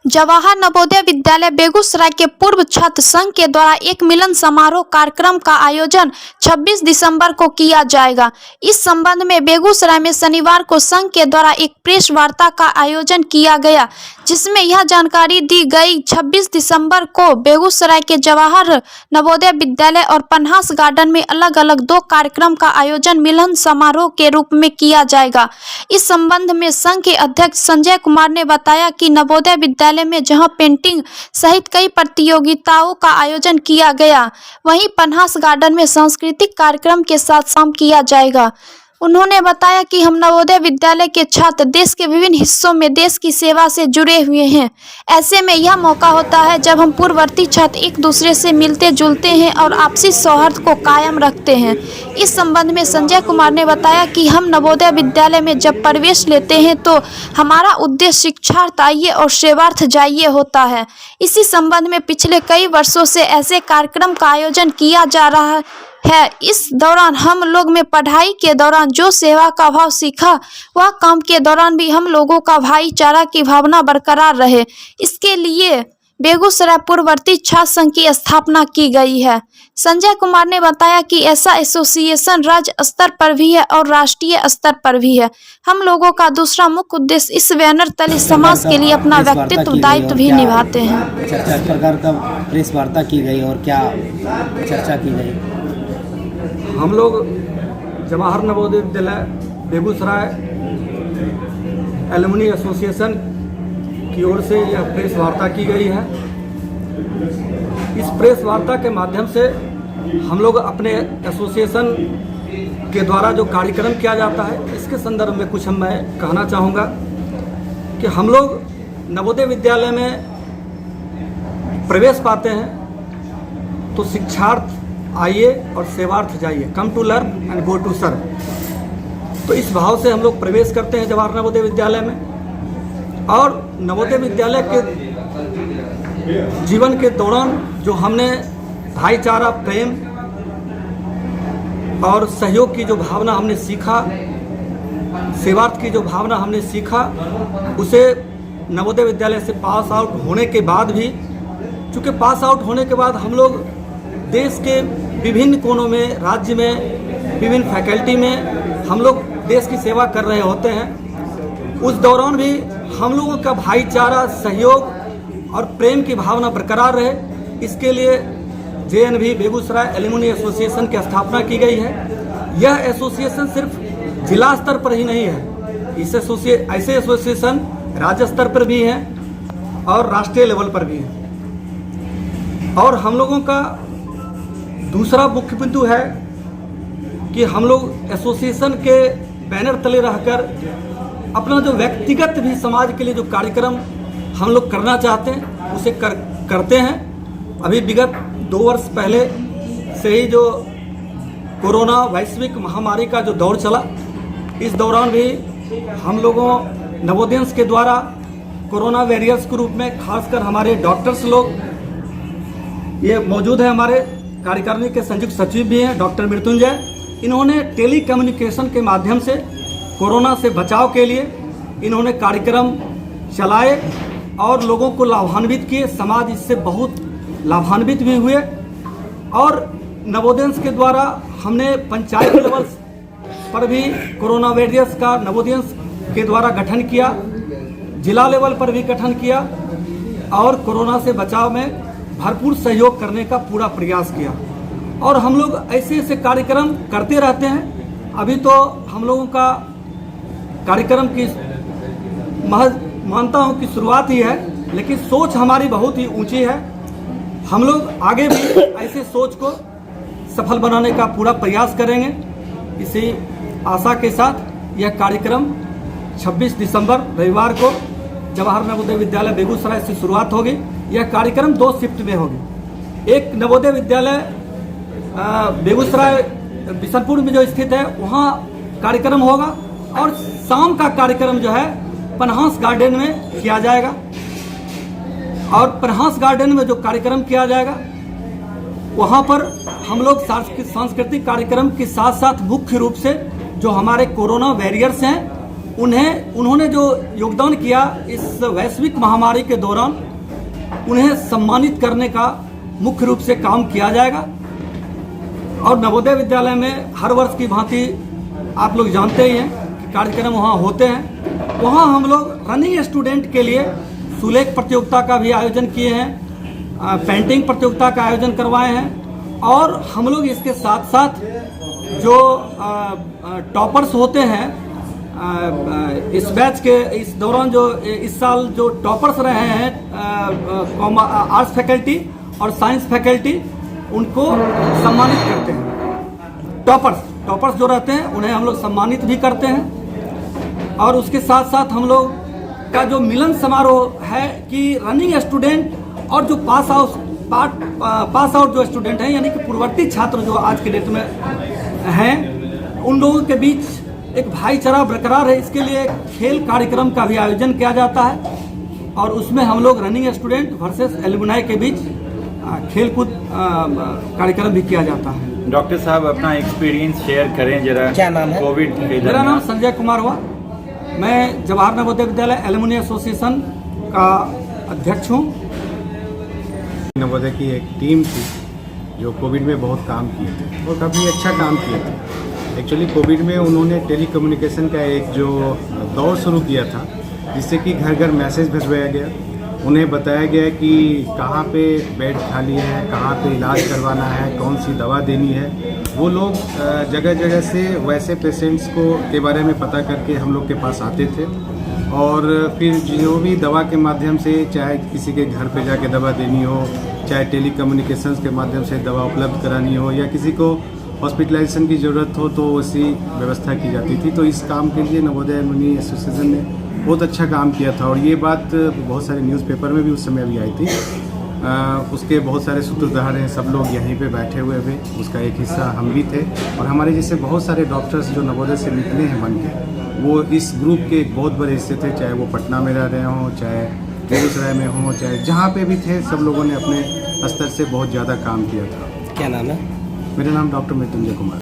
जवाहर नवोदय विद्यालय बेगूसराय के पूर्व छात्र संघ के द्वारा एक मिलन समारोह कार्यक्रम का आयोजन 26 दिसंबर को किया जाएगा। इस संबंध में बेगूसराय में शनिवार को संघ के द्वारा एक प्रेस वार्ता का आयोजन किया गया, जिसमें यह जानकारी दी गई। 26 दिसंबर को बेगूसराय के जवाहर नवोदय विद्यालय और पन्हास गार्डन में अलग अलग 2 कार्यक्रम का आयोजन मिलन समारोह के रूप में किया जाएगा। इस संबंध में संघ के अध्यक्ष संजय कुमार ने बताया कि नवोदय विद्यालय में जहां पेंटिंग सहित कई प्रतियोगिताओं का आयोजन किया गया, वहीं पन्हास गार्डन में सांस्कृतिक कार्यक्रम के साथ शाम किया जाएगा। उन्होंने बताया कि हम नवोदय विद्यालय के छात्र देश के विभिन्न हिस्सों में देश की सेवा से जुड़े हुए हैं। ऐसे में यह मौका होता है जब हम पूर्ववर्ती छात्र एक दूसरे से मिलते जुलते हैं और आपसी सौहार्द को कायम रखते हैं। इस संबंध में संजय कुमार ने बताया कि हम नवोदय विद्यालय में जब प्रवेश लेते हैं तो हमारा उद्देश्य शिक्षार्थ आइए और सेवार्थ जाइए होता है। इसी संबंध में पिछले कई वर्षों से ऐसे कार्यक्रम का आयोजन किया जा रहा है। इस दौरान हम लोग में पढ़ाई के दौरान जो सेवा का भाव सीखा, वह काम के दौरान भी हम लोगों का भाईचारा की भावना बरकरार रहे। इसके लिए बेगूसराय पूर्ववर्ती छात्र संघ की स्थापना की गई है। संजय कुमार ने बताया कि ऐसा एसोसिएशन राज्य स्तर पर भी है और राष्ट्रीय स्तर पर भी है। हम लोगों का दूसरा मुख्य उद्देश्य इस बैनर तले समाज के लिए अपना व्यक्तित्व दायित्व भी निभाते हैं। चर्चा प्रकार का प्रेस वार्ता की गई और क्या चर्चा की गई? हम लोग जवाहर नवोदय विद्यालय बेगूसराय एलुमनी एसोसिएशन की ओर से यह प्रेस वार्ता की गई है। इस प्रेस वार्ता के माध्यम से हम लोग अपने एसोसिएशन के द्वारा जो कार्यक्रम किया जाता है, इसके संदर्भ में कुछ मैं कहना चाहूँगा कि हम लोग नवोदय विद्यालय में प्रवेश पाते हैं तो शिक्षार्थ आइए और सेवार्थ जाइए, come to learn and go to serve. तो इस भाव से हम लोग प्रवेश करते हैं जवाहर नवोदय विद्यालय में। और नवोदय विद्यालय के जीवन के दौरान जो हमने भाईचारा, प्रेम और सहयोग की जो भावना हमने सीखा, सेवार्थ की जो भावना हमने सीखा, उसे नवोदय विद्यालय से पास आउट होने के बाद भी, चूँकि पास आउट होने के बाद हम लोग देश के विभिन्न कोनों में, राज्य में, विभिन्न फैकल्टी में हम लोग देश की सेवा कर रहे होते हैं। उस दौरान भी हम लोगों का भाईचारा, सहयोग और प्रेम की भावना बरकरार रहे, इसके लिए जेएनवी बेगूसराय एलुमनी एसोसिएशन की स्थापना की गई है। यह एसोसिएशन सिर्फ जिला स्तर पर ही नहीं है, ऐसे एसोसिएशन राज्य स्तर पर भी हैं और राष्ट्रीय लेवल पर भी हैं। और हम लोगों का दूसरा मुख्य बिंदु है कि हम लोग एसोसिएशन के बैनर तले रहकर अपना जो व्यक्तिगत भी समाज के लिए जो कार्यक्रम हम लोग करना चाहते हैं, उसे करते हैं। अभी विगत 2 वर्ष पहले से ही जो कोरोना वैश्विक महामारी का जो दौर चला, इस दौरान भी हम लोगों नवोदयंस के द्वारा कोरोना वॉरियर्स के रूप में, खासकर हमारे डॉक्टर्स लोग ये मौजूद है, हमारे कार्यकारिणी के संयुक्त सचिव भी हैं डॉक्टर मृत्युंजय। इन्होंने टेली कम्युनिकेशन के माध्यम से कोरोना से बचाव के लिए इन्होंने कार्यक्रम चलाए और लोगों को लाभान्वित किए। समाज इससे बहुत लाभान्वित भी हुए। और नवोदयंस के द्वारा हमने पंचायत लेवल पर भी कोरोना वॉरियर्स का नवोदयंस के द्वारा गठन किया, जिला लेवल पर भी गठन किया और कोरोना से बचाव में भरपूर सहयोग करने का पूरा प्रयास किया। और हम लोग ऐसे ऐसे कार्यक्रम करते रहते हैं। अभी तो हम लोगों का कार्यक्रम की मानता हूँ कि शुरुआत ही है, लेकिन सोच हमारी बहुत ही ऊंची है। हम लोग आगे भी ऐसे सोच को सफल बनाने का पूरा प्रयास करेंगे। इसी आशा के साथ यह कार्यक्रम 26 दिसंबर रविवार को जवाहर नवोदय विद्यालय बेगूसराय से शुरुआत होगी। यह कार्यक्रम 2 शिफ्ट में होगी। एक नवोदय विद्यालय बेगूसराय बिशनपुर में जो स्थित है, वहाँ कार्यक्रम होगा और शाम का कार्यक्रम जो है पन्हास गार्डन में किया जाएगा। और पन्हास गार्डन में जो कार्यक्रम किया जाएगा, वहाँ पर हम लोग सांस्कृतिक कार्यक्रम के साथ साथ मुख्य रूप से जो हमारे कोरोना वॉरियर्स हैं उन्होंने जो योगदान किया इस वैश्विक महामारी के दौरान, उन्हें सम्मानित करने का मुख्य रूप से काम किया जाएगा। और नवोदय विद्यालय में हर वर्ष की भांति आप लोग जानते ही हैं कि कार्यक्रम वहाँ होते हैं। वहाँ हम लोग रनिंग स्टूडेंट के लिए सुलेख प्रतियोगिता का भी आयोजन किए हैं, पेंटिंग प्रतियोगिता का आयोजन करवाए हैं। और हम लोग इसके साथ साथ जो टॉपर्स होते हैं इस बैच के इस दौरान, जो इस साल जो टॉपर्स रहे हैं आर्ट्स फैकल्टी और साइंस फैकल्टी, उनको सम्मानित करते हैं। टॉपर्स जो रहते हैं उन्हें हम लोग सम्मानित भी करते हैं। और उसके साथ साथ हम लोग का जो मिलन समारोह है कि रनिंग स्टूडेंट और जो पास आउट जो स्टूडेंट हैं, यानी कि पूर्ववर्ती छात्र जो आज के डेट में हैं, उन लोगों के बीच एक भाईचारा बरकरार है। इसके लिए खेल कार्यक्रम का भी आयोजन किया जाता है और उसमें हम लोग रनिंग स्टूडेंट वर्सेस एलुमनाई के बीच खेलकूद कार्यक्रम भी किया जाता है। डॉक्टर साहब अपना एक्सपीरियंस शेयर करें जरा। क्या नाम है? कोविड के मेरा नाम संजय कुमार हुआ। मैं जवाहर नवोदय विद्यालय एलुमनी एसोसिएशन का अध्यक्ष हूँ। नवोदय की एक टीम थी जो कोविड में बहुत काम किए थे और काफ़ी अच्छा काम किए थे। एक्चुअली कोविड में उन्होंने टेलीकम्युनिकेशन का एक जो दौर शुरू किया था, जिससे कि घर घर मैसेज भिजवाया गया, उन्हें बताया गया कि कहाँ पे बेड खाली है, कहाँ पे इलाज करवाना है, कौन सी दवा देनी है। वो लोग जगह जगह से वैसे पेशेंट्स के बारे में पता करके हम लोग के पास आते थे और फिर जो भी दवा के माध्यम से, चाहे किसी के घर पे जाके दवा देनी हो, चाहे टेलीकम्युनिकेशंस के माध्यम से दवा उपलब्ध करानी हो, या किसी को हॉस्पिटलाइजेशन की ज़रूरत हो तो वैसी व्यवस्था की जाती थी। तो इस काम के लिए नवोदय एलुमनी एसोसिएशन ने बहुत अच्छा काम किया था और ये बात बहुत सारे न्यूज़पेपर में भी उस समय अभी आई थी। उसके बहुत सारे सूत्रधार हैं, सब लोग यहीं पे बैठे हुए थे, उसका एक हिस्सा हम भी थे। और हमारे जैसे बहुत सारे डॉक्टर्स जो नवोदय से निकले हैं बन के, वो इस ग्रुप के एक बहुत बड़े हिस्से थे, चाहे वो पटना में रह रहे हों, चाहे बेगूसराय में हों, चाहे जहाँ पे भी थे, सब लोगों ने अपने स्तर से बहुत ज़्यादा काम किया था। क्या नाम है? मेरा नाम डॉक्टर मृत्युंजय कुमार।